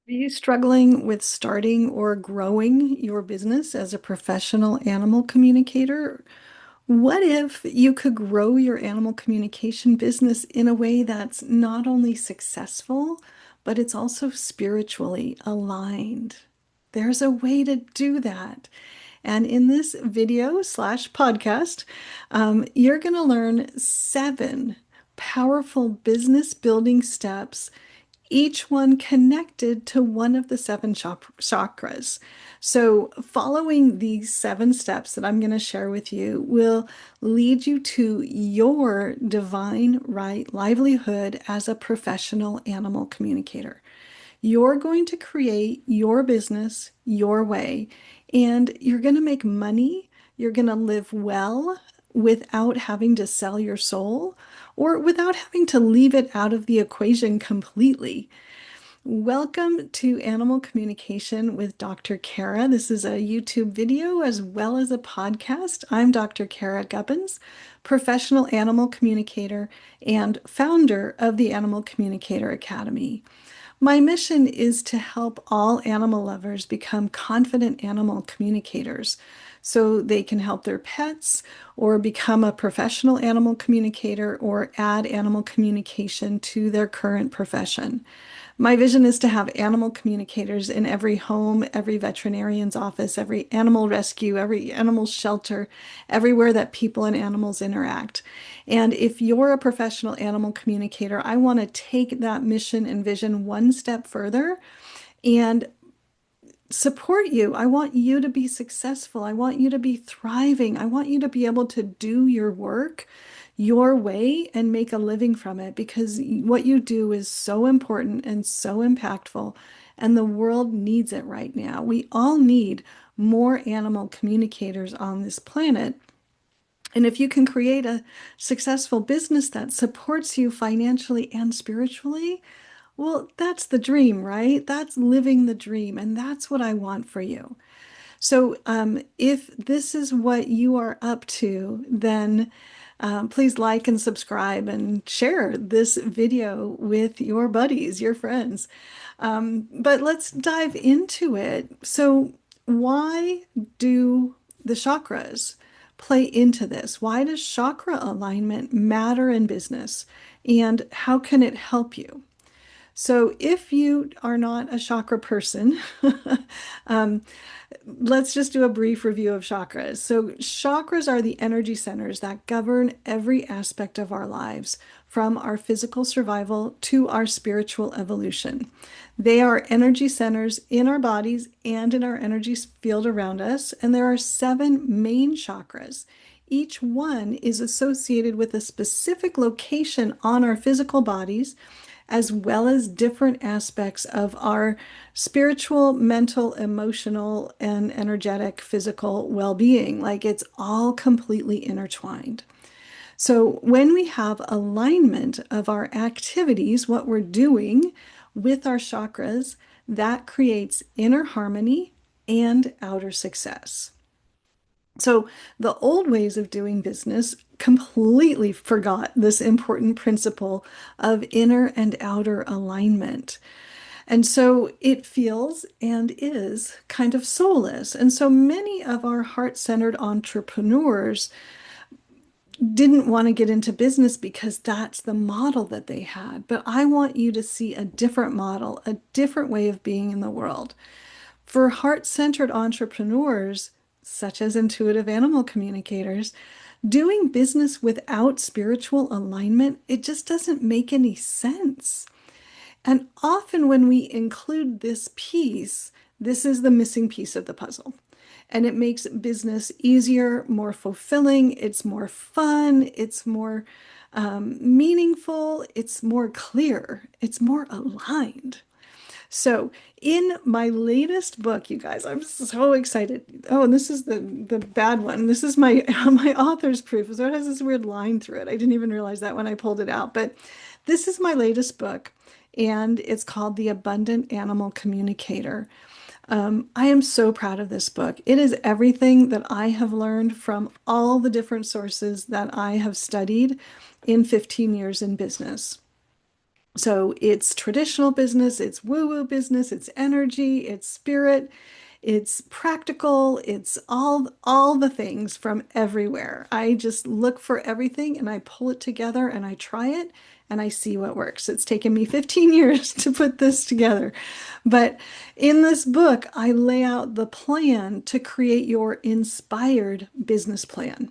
Are you struggling with starting or growing your business as a professional animal communicator? What if you could grow your animal communication business in a way that's not only successful, but it's also spiritually aligned? There's a way to do that. And in this video slash podcast, you're going to learn 7 powerful business building steps, each one connected to one of the 7 chakras. So, following these 7 steps that I'm going to share with you will lead you to your divine right livelihood as a professional animal communicator. You're going to create your business your way, and you're going to make money. You're going to live well without having to sell your soul or without having to leave it out of the equation completely. Welcome to Animal Communication with Dr. Cara. This is a YouTube video as well as a podcast. I'm Dr. Cara Gubbins, professional animal communicator and founder of the Animal Communicator Academy. My mission is to help all animal lovers become confident animal communicators so they can help their pets or become a professional animal communicator or add animal communication to their current profession. My vision is to have animal communicators in every home, every veterinarian's office, every animal rescue, every animal shelter, everywhere that people and animals interact. And if you're a professional animal communicator, I want to take that mission and vision one step further and support you. I want you to be successful. I want you to be thriving. I want you to be able to do your work your way and make a living from it, because what you do is so important and so impactful, and the world needs it right now. We all need more animal communicators on this planet. And if you can create a successful business that supports you financially and spiritually, well, that's the dream, right? That's living the dream. And that's what I want for you. So, if this is what you are up to, then please like and subscribe and share this video with your buddies, your friends. But let's dive into it. So, why do the chakras play into this? Why does chakra alignment matter in business? And how can it help you? So, if you are not a chakra person, um, let's just do a brief review of chakras. So, chakras are the energy centers that govern every aspect of our lives, from our physical survival to our spiritual evolution. They are energy centers in our bodies and in our energy field around us. And there are 7 main chakras. Each one is associated with a specific location on our physical bodies, as well as different aspects of our spiritual, mental, emotional, and energetic physical well being. Like, it's all completely intertwined. So, when we have alignment of our activities, what we're doing with our chakras, that creates inner harmony and outer success. So the old ways of doing business completely forgot this important principle of inner and outer alignment. And so it feels and is kind of soulless. And so many of our heart-centered entrepreneurs didn't want to get into business because that's the model that they had. But I want you to see a different model, a different way of being in the world. For heart-centered entrepreneurs, such as intuitive animal communicators, doing business without spiritual alignment, it just doesn't make any sense. And often when we include this piece, this is the missing piece of the puzzle. And it makes business easier, more fulfilling, it's more fun, it's more meaningful, it's more clear, it's more aligned. So, in my latest book, you guys, I'm so excited. Oh, and this is the bad one. This is my my author's proof. So it has this weird line through it. I didn't even realize that when I pulled it out. But this is my latest book, and it's called The Abundant Animal Communicator. I am so proud of this book. It is everything that I have learned from all the different sources that I have studied in 15 years in business. So it's traditional business, it's woo-woo business, it's energy, it's spirit, it's practical, it's all the things from everywhere. I just look for everything and I pull it together and I try it and I see what works. It's taken me 15 years to put this together. But in this book, I lay out the plan to create your inspired business plan.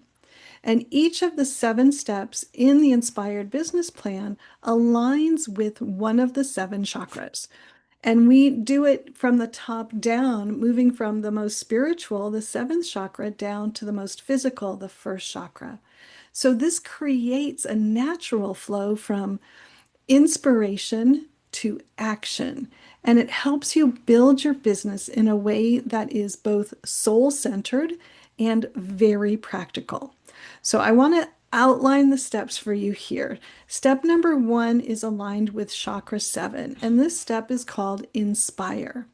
And each of the 7 steps in the inspired business plan aligns with one of the 7 chakras. And we do it from the top down, moving from the most spiritual, the 7th chakra, down to the most physical, the 1st chakra. So this creates a natural flow from inspiration to action. And it helps you build your business in a way that is both soul centered and very practical. So I want to outline the steps for you here. Step number 1 is aligned with chakra 7, and this step is called inspire.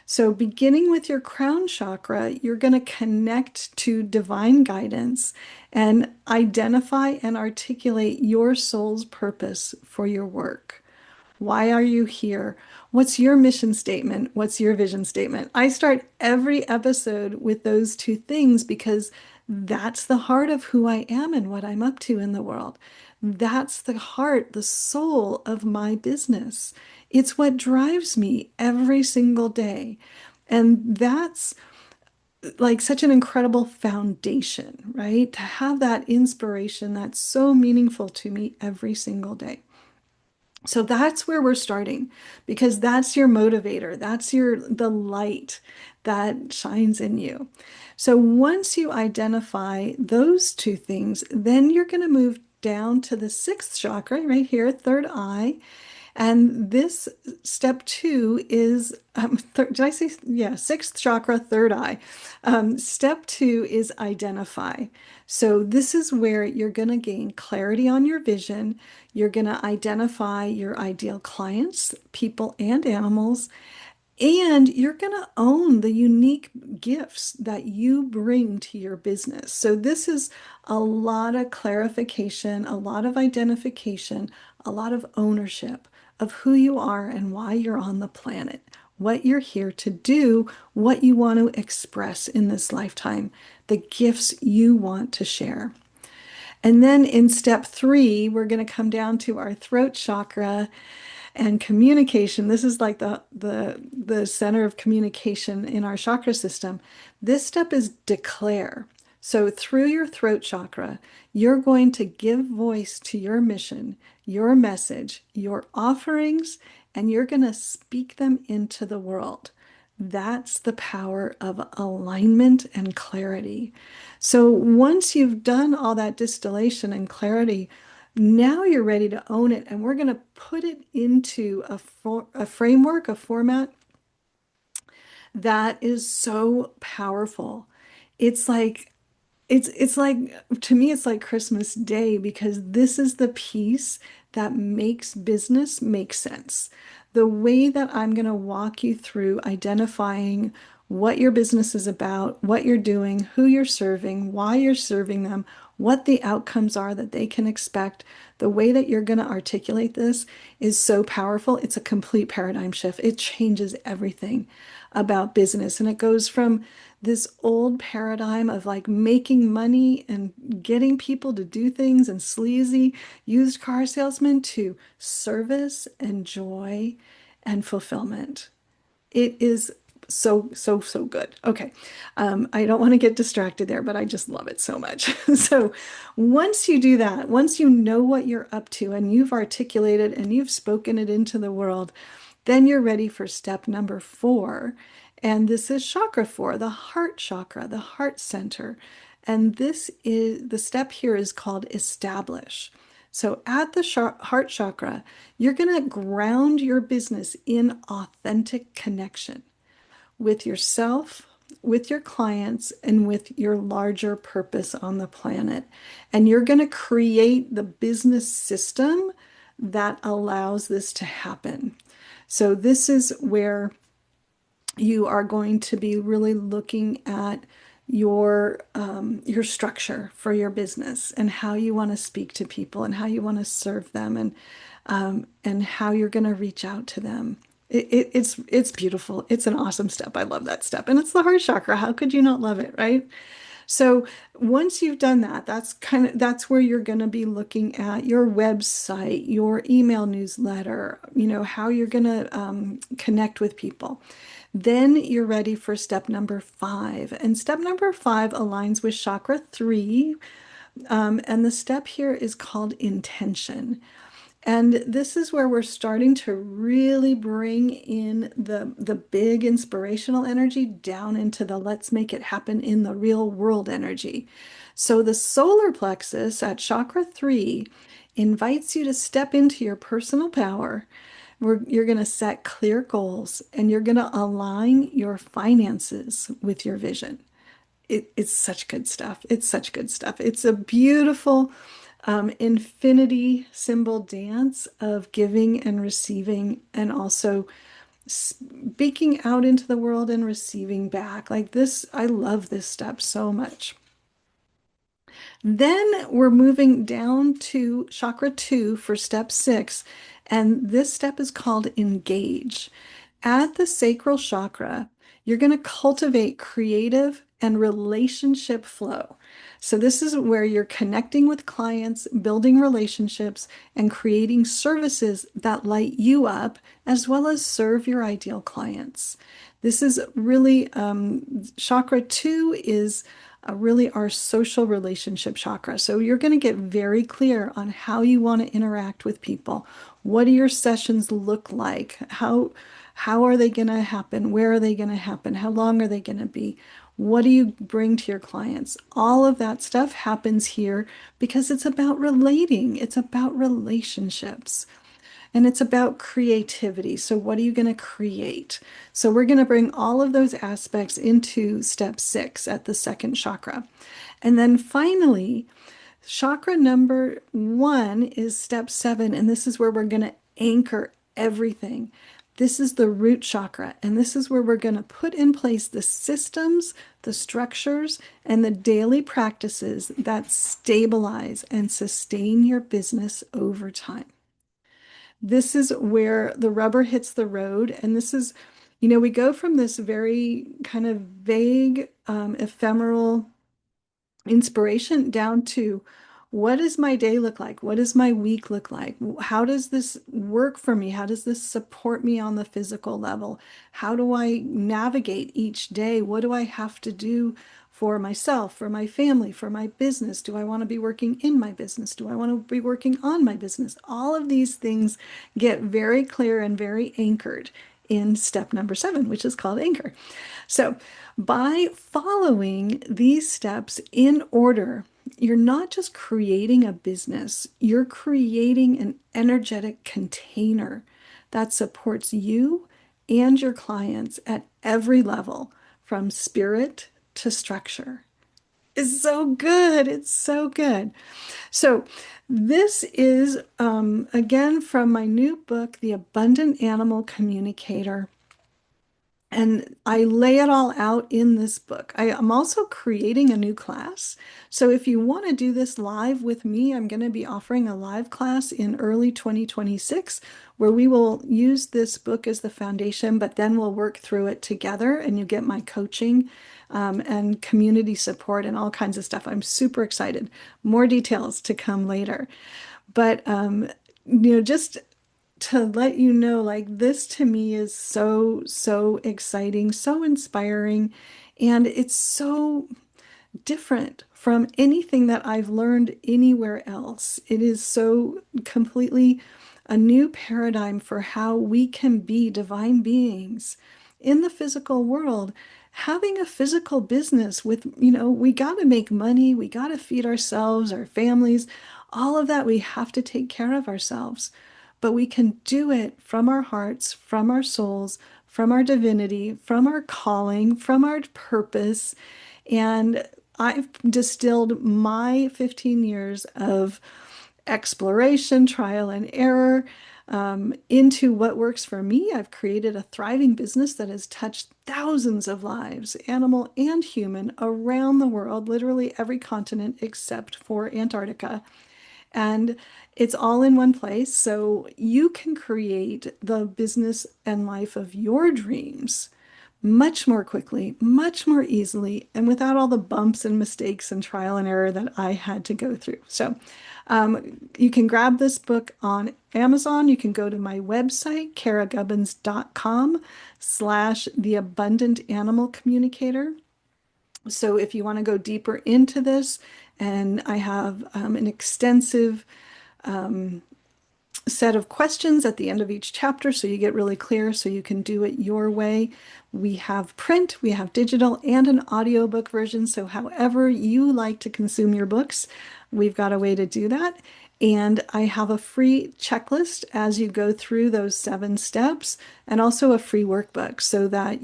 So, beginning with your crown chakra, you're going to connect to divine guidance and identify and articulate your soul's purpose for your work. Why are you here? What's your mission statement? What's your vision statement? I start every episode with those 2 things because that's the heart of who I am and what I'm up to in the world. That's the heart, the soul of my business. It's what drives me every single day. And that's like such an incredible foundation, right? To have that inspiration that's so meaningful to me every single day. So that's where we're starting because that's your motivator. That's the light that shines in you. So once you identify those 2 things, then you're going to move down to the 6th chakra right here, third eye. And this step 2 is, did I say, yeah, 6th chakra, third eye. Step 2 is identify. So this is where you're going to gain clarity on your vision. You're going to identify your ideal clients, people and animals, and you're going to own the unique gifts that you bring to your business. So, this is a lot of clarification, a lot of identification, a lot of ownership of who you are and why you're on the planet, what you're here to do, what you want to express in this lifetime, the gifts you want to share. And then in step 3, we're going to come down to our throat chakra and communication. This is like the center of communication in our chakra system. This step is declare. So through your throat chakra, you're going to give voice to your mission, your message, your offerings, and you're going to speak them into the world. That's the power of alignment and clarity. So once you've done all that distillation and clarity, now you're ready to own it, and we're going to put it into a framework, a format that is so powerful. It's like it's like to me it's like Christmas Day because this is the piece that makes business make sense. The way that I'm going to walk you through identifying what your business is about, what you're doing, who you're serving, why you're serving them, what the outcomes are that they can expect. The way that you're going to articulate this is so powerful. It's a complete paradigm shift. It changes everything about business. And it goes from this old paradigm of like making money and getting people to do things and sleazy used car salesmen to service and joy and fulfillment. It is so, so, so good. Okay. I don't want to get distracted there, but I just love it so much. So once you do that, once you know what you're up to and you've articulated and you've spoken it into the world, then you're ready for step number 4. And this is chakra 4, the heart chakra, the heart center. And this is the step here is called establish. So at the heart chakra, you're going to ground your business in authentic connection with yourself, with your clients, and with your larger purpose on the planet. And you're going to create the business system that allows this to happen. So this is where you are going to be really looking at your structure for your business and how you want to speak to people and how you want to serve them. And and how you're going to reach out to them. It's beautiful. It's an awesome step. I love that step. And it's the heart chakra. How could you not love it, right? So once you've done that, that's where you're going to be looking at your website, your email newsletter, how you're going to connect with people. Then you're ready for step number 5. And step number 5 aligns with chakra 3. And the step here is called intention. And this is where we're starting to really bring in the big inspirational energy down into the let's make it happen in the real world energy. So the solar plexus at chakra 3 invites you to step into your personal power, where you're going to set clear goals and you're going to align your finances with your vision. It's such good stuff. It's such good stuff. It's a beautiful infinity symbol dance of giving and receiving, and also speaking out into the world and receiving back. Like this, I love this step so much. Then we're moving down to chakra 2 for step 6, and this step is called engage. At the sacral chakra, you're going to cultivate creative and relationship flow. So, this is where you're connecting with clients, building relationships, and creating services that light you up, as well as serve your ideal clients. This is really, chakra 2 is really our social relationship chakra. So you're going to get very clear on how you want to interact with people. What do your sessions look like? How are they going to happen? Where are they going to happen? How long are they going to be? What do you bring to your clients? All of that stuff happens here because it's about relating. It's about relationships. And it's about creativity. So, what are you going to create? So, we're going to bring all of those aspects into step 6 at the second chakra. And then finally, chakra number 1 is step 7. And this is where we're going to anchor everything. This is the root chakra. And this is where we're going to put in place the systems, the structures, and the daily practices that stabilize and sustain your business over time. This is where the rubber hits the road. And this is, we go from this very kind of vague, ephemeral inspiration down to what does my day look like? What does my week look like? How does this work for me? How does this support me on the physical level? How do I navigate each day? What do I have to do for myself, for my family, for my business? Do I want to be working in my business? Do I want to be working on my business? All of these things get very clear and very anchored in step number 7, which is called anchor. So by following these steps in order, you're not just creating a business, you're creating an energetic container that supports you and your clients at every level, from spirit to structure. It's so good. It's so good. So, this is again from my new book, The Abundant Animal Communicator. And I lay it all out in this book. I am also creating a new class. So if you want to do this live with me, I'm going to be offering a live class in early 2026 where we will use this book as the foundation, but then we'll work through it together and you get my coaching and community support and all kinds of stuff. I'm super excited. More details to come later. But, just to let you know, like this to me is so, so exciting, so inspiring, and it's so different from anything that I've learned anywhere else. It is so completely a new paradigm for how we can be divine beings in the physical world, having a physical business with, we got to make money, we got to feed ourselves, our families, all of that. We have to take care of ourselves, but we can do it from our hearts, from our souls, from our divinity, from our calling, from our purpose. And I've distilled my 15 years of exploration, trial and error into what works for me. I've created a thriving business that has touched thousands of lives, animal and human, around the world, literally every continent except for Antarctica. And it's all in one place. So you can create the business and life of your dreams much more quickly, much more easily, and without all the bumps and mistakes and trial and error that I had to go through. So you can grab this book on Amazon. You can go to my website, caragubbins.com/the Abundant Animal Communicator. So if you want to go deeper into this, and I have an extensive set of questions at the end of each chapter so you get really clear so you can do it your way. We have print, we have digital, and an audiobook version. So however you like to consume your books, we've got a way to do that. And I have a free checklist as you go through those 7 steps, and also a free workbook so that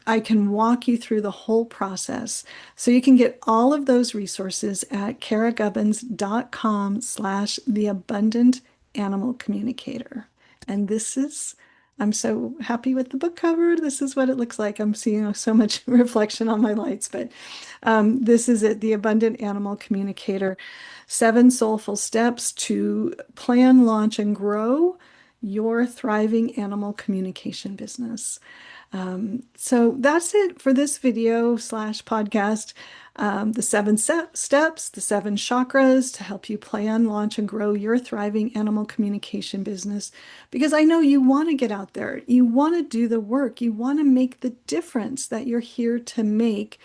I can walk you through the whole process. So you can get all of those resources at caragubbins.com/the Abundant Animal Communicator. And I'm so happy with the book cover. This is what it looks like. I'm seeing so much reflection on my lights, but this is it, The Abundant Animal Communicator. 7 soulful steps to plan, launch, and grow your thriving animal communication business. So that's it for this video slash podcast. The 7 steps, the 7 chakras to help you plan, launch, and grow your thriving animal communication business. Because I know you want to get out there, you want to do the work, you want to make the difference that you're here to make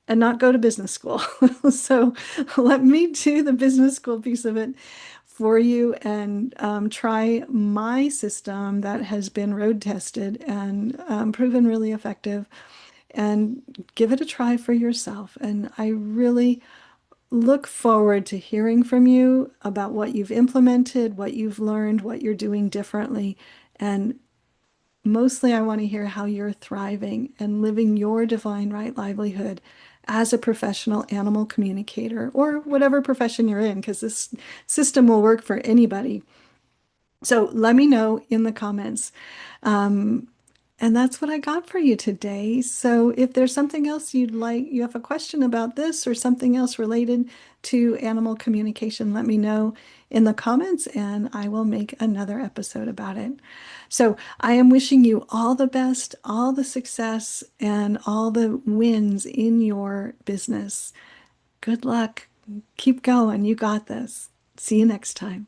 and not go to business school. So let me do the business school piece of it for you and try my system that has been road tested and proven really effective, and give it a try for yourself. And I really look forward to hearing from you about what you've implemented, what you've learned, what you're doing differently. And mostly, I want to hear how you're thriving and living your divine right livelihood as a professional animal communicator, or whatever profession you're in, because this system will work for anybody. So let me know in the comments. Um, and that's what I got for you today. So if there's something else you have a question about this or something else related to animal communication, let me know in the comments and I will make another episode about it. So I am wishing you all the best, all the success, and all the wins in your business. Good luck. Keep going. You got this. See you next time.